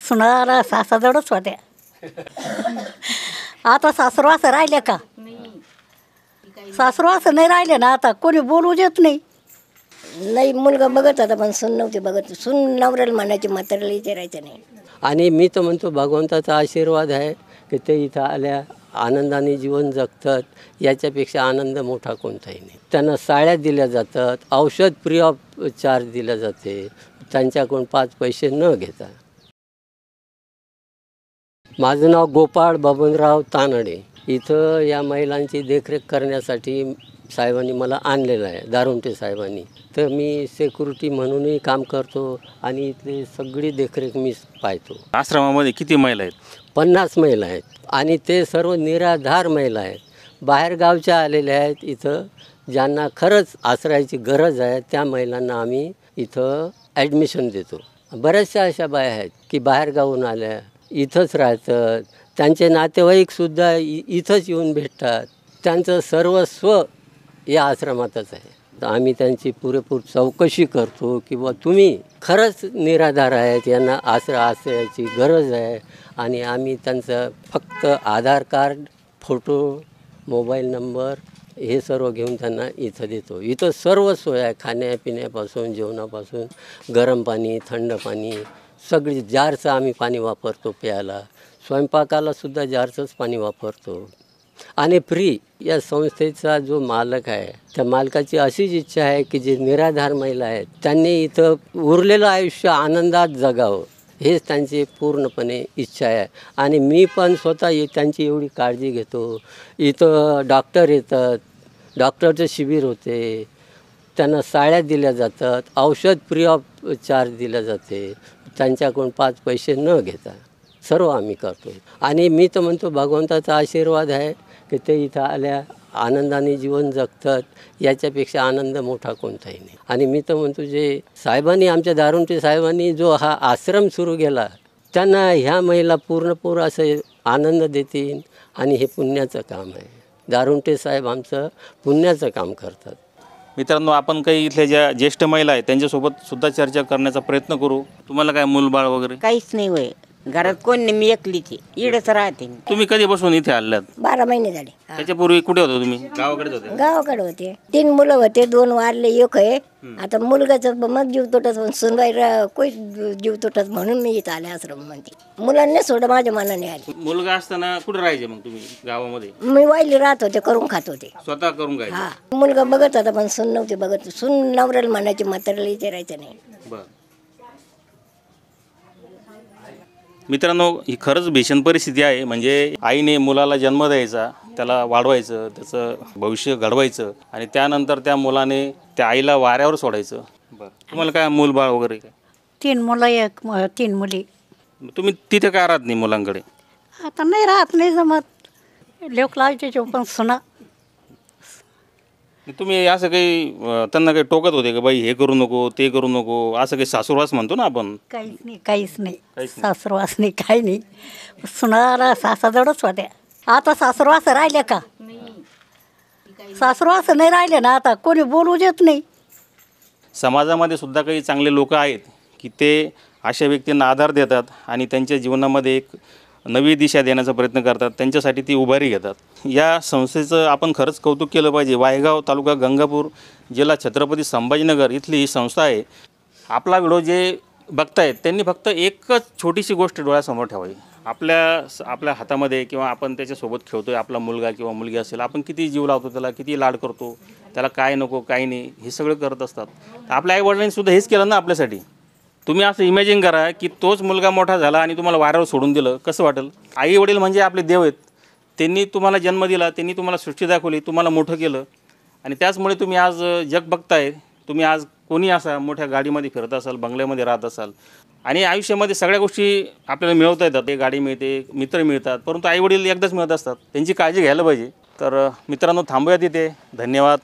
सुनाला सासाजवळच होत्या. आता सासरू असं राहिले का? सासरू असं नाही राहिले ना, आता कोणी बोलू देत नाही. नाही, मुलगा बघत होता पण सून नव्हती बघत. सून नवऱ्याला म्हणायची, म्हाताऱ्याला विचारायचं नाही. आणि मी तर म्हणतो भगवंताचा आशीर्वाद आहे की ते इथं आल्या आनंदाने जीवन जगतात. याच्यापेक्षा आनंद मोठा कोणताही नाही. त्यांना साड्या दिल्या जातात, औषध फ्री ऑफ चार्ज दिलं जाते, त्यांच्याकडून 5 पैसे न घेता. माझं नाव गोपाळ बबनराव तानडे. इथं या महिलांची देखरेख करण्यासाठी साहेबांनी मला आणलेलं आहे, दारुंटे साहेबांनी. तर मी सिक्युरिटी म्हणूनही काम करतो आणि इथली सगळी देखरेख मी पाहतो. आश्रमामध्ये किती महिला आहेत? 50 महिला आहेत आणि ते सर्व निराधार महिला आहेत. बाहेरगावच्या आलेल्या आहेत. इथं ज्यांना खरंच आश्रयाची गरज आहे त्या महिलांना आम्ही इथं ॲडमिशन देतो. बऱ्याचशा अशा बाया आहेत की बाहेरगावून आल्या, इथंच राहतात. त्यांचे नातेवाईकसुद्धा इथंच येऊन भेटतात. त्यांचं सर्वस्व या आश्रमातच आहे. आम्ही त्यांची पुरेपूर चौकशी करतो की बा तुम्ही खरंच निराधार आहेत, यांना आश्रयाची गरज आहे. आणि आम्ही त्यांचं फक्त आधार कार्ड, फोटो, मोबाईल नंबर हे सर्व घेऊन त्यांना इथं देतो. इथं सर्व सोय आहे, खाण्यापिण्यापासून जेवणापासून. गरम पाणी, थंड पाणी, सगळी जारचं आम्ही पाणी वापरतो प्यायला. स्वयंपाकालासुद्धा जारचंच पाणी वापरतो. आणि फ्री. या संस्थेचा जो मालक आहे त्या मालकाची अशीच इच्छा आहे की जे निराधार महिला आहेत त्यांनी इथं उरलेलं आयुष्य आनंदात जगावं, हेच त्यांची पूर्णपणे इच्छा आहे. आणि मी पण स्वतः त्यांची एवढी काळजी घेतो. इथं डॉक्टर येतात, डॉक्टरचं शिबिर होते, त्यांना साड्या दिल्या जातात, औषध फ्री ऑफ चार्ज दिलं जाते, त्यांच्याकडून 5 पैसे न घेता सर्व आम्ही करतो. आणि मी तर म्हणतो भगवंताचा आशीर्वाद आहे की ते इथं आल्या आनंदाने जीवन जगतात. याच्यापेक्षा आनंद मोठा कोणताही नाही. आणि मी तर म्हणतो जे साहेबांनी, आमच्या दारुंटे साहेबांनी जो हा आश्रम सुरू केला, त्यांना ह्या महिला पूर्णपूर असं आनंद देतील. आणि हे पुण्याचं काम आहे. दारुंटे साहेब आमचं पुण्याचं काम करतात. मित्रांनो, आपण काही इथल्या ज्या ज्येष्ठ महिला आहेत त्यांच्यासोबत सुद्धा चर्चा करण्याचा प्रयत्न करू. तुम्हाला काय मूलबाळ वगैरे? काहीच नाही होय, घरात कोण नाही, मी एकलीच इडच राहते. तुम्ही कधीपासून इथे आल्यात? 12 महिने झाले. त्याच्यापूर्वी कुठे होते तुम्ही? गावाकडेच होते? गावाकडे होते. 3 मुलं होते, 2 वारले, एक आहे. आता मुलगाचं मग जीव तुटत, सुनबाईला कोई जीव तुटत म्हणून मी इथं आले आश्रम म्हणते. मुलांनी सोडं माझ्या मनाने आले. मुलगा असताना कुठे राहायचे मग तुम्ही गावामध्ये? मी वाईली राहत होते, करून खात होते. स्वतः करून काय? हा, मुलगा बघत होता पण सून नव्हती बघत. सून नवऱ्याला म्हणायची, म्हाताऱ्याला विचारायचं नाही. बरं. मित्रांनो, ही खरंच भीषण परिस्थिती आहे. म्हणजे आईने मुलाला जन्म द्यायचा, त्याला वाढवायचं, त्याचं भविष्य घडवायचं आणि त्यानंतर त्या मुलाने त्या आईला वाऱ्यावर सोडायचं. बरं. तुम्हाला काय मूलबाळ वगैरे काय? 3 मुलं, 3 मुली. तुम्ही तिथे काय राहत नाही मुलांकडे? आता नाही राहत, नाही जमत. लोक लावायचे पण सुना. तुम्ही असं काही त्यांना काही टोकत होते का, बाई हे करू नको, ते करू नको, असं काही सासूरवास म्हणतो ना आपण? काहीच नाही, काहीच नाही. सासरवास नाही, काही नाही. सुनाला सासाजवळच होत्या. आता सासरू असं राहिले का? सासरू असं नाही राहिले ना, आता कोणी बोलू देत नाही. समाजामध्ये सुद्धा काही चांगले लोक आहेत की ते अशा व्यक्तींना आधार देतात आणि त्यांच्या जीवनामध्ये एक नवी दिशा देण्याचा प्रयत्न करतात. त्यांच्यासाठी ती उभारी घेतात. या संस्थेचं आपण खरंच कौतुक केलं पाहिजे. वायगाव, तालुका गंगापूर, जिल्हा छत्रपती संभाजीनगर इथली ही संस्था आहे. आपला व्हिडिओ जे बघतायत त्यांनी फक्त एकच छोटीशी गोष्ट डोळ्यासमोर ठेवावी. आपल्या हातामध्ये किंवा आपण त्याच्यासोबत खेळतो आहे, आपला मुलगा किंवा मुलगी असेल, आपण किती जीव लावतो त्याला, किती लाड करतो, त्याला काय नको काय नाही हे सगळं करत असतात. आपल्या आईवडिलांनीसुद्धा हेच केलं ना आपल्यासाठी. तुम्ही असं इमॅजिन करा की तोच मुलगा मोठा झाला आणि तुम्हाला वाऱ्यावर सोडून दिलं, कसं वाटेल? आई वडील म्हणजे आपले देव आहेत. त्यांनी तुम्हाला जन्म दिला, त्यांनी तुम्हाला सृष्टी दाखवली, तुम्हाला मोठं केलं आणि त्याचमुळे तुम्ही आज जग बघताय. तुम्ही आज कोणी असा मोठ्या गाडीमध्ये फिरत असाल, बंगल्यामध्ये राहत असाल आणि आयुष्यामध्ये सगळ्या गोष्टी आपल्याला मिळवता येतात. ते गाडी मिळते, मित्र मिळतात, परंतु आई वडील एकदाच मिळत असतात. त्यांची काळजी घ्यायला पाहिजे. तर मित्रांनो, थांबूया तिथे. धन्यवाद.